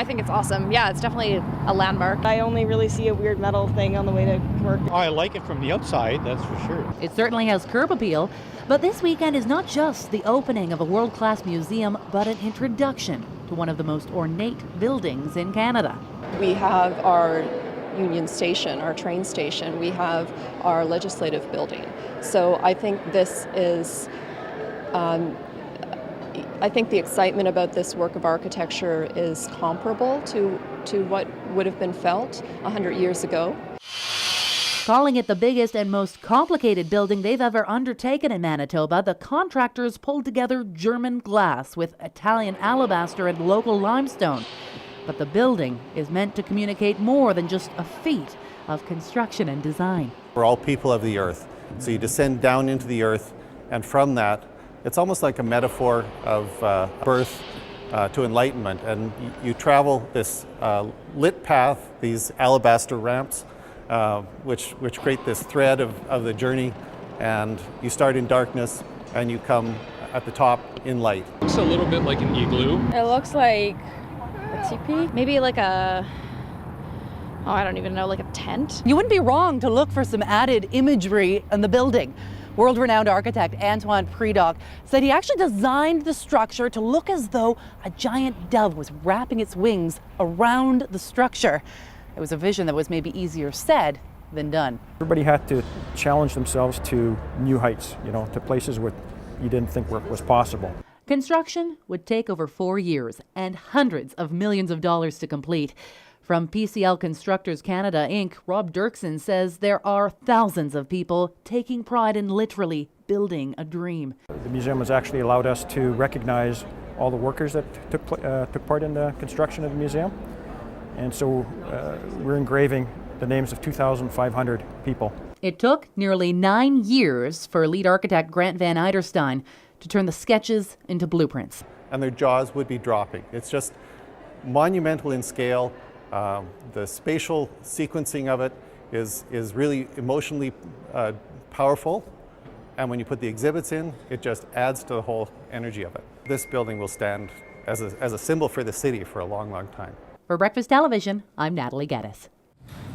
I think it's awesome. Yeah, it's definitely a landmark. I only really see a weird metal thing on the way to work. I like it from the outside, that's for sure. It certainly has curb appeal, but this weekend is not just the opening of a world-class museum, but an introduction to one of the most ornate buildings in Canada. We have our Union Station, our train station. We have our legislative building. So I think this is, I think the excitement about this work of architecture is comparable to what would have been felt 100 years ago. Calling it the biggest and most complicated building they've ever undertaken in Manitoba, the contractors pulled together German glass with Italian alabaster and local limestone. But the building is meant to communicate more than just a feat of construction and design. We're all people of the earth. So you descend down into the earth, and from that, it's almost like a metaphor of birth to enlightenment. And you travel this lit path, these alabaster ramps, which create this thread of the journey. And you start in darkness, and you come at the top in light. Looks a little bit like an igloo. It looks like a teepee? Maybe like a, I don't even know, like a tent? You wouldn't be wrong to look for some added imagery in the building. World-renowned architect Antoine Predock said he actually designed the structure to look as though a giant dove was wrapping its wings around the structure. It was a vision that was maybe easier said than done. Everybody had to challenge themselves to new heights, to places where you didn't think was possible. Construction would take over 4 years and hundreds of millions of dollars to complete. From PCL Constructors Canada, Inc., Rob Dirksen says there are thousands of people taking pride in literally building a dream. The museum has actually allowed us to recognize all the workers that took part in the construction of the museum. And so we're engraving the names of 2,500 people. It took nearly 9 years for lead architect Grant Van Eiderstein to turn the sketches into blueprints. And their jaws would be dropping. It's just monumental in scale. The spatial sequencing of it is really emotionally powerful. And when you put the exhibits in, it just adds to the whole energy of it. This building will stand as a symbol for the city for a long, long time. For Breakfast Television, I'm Natalie Geddes.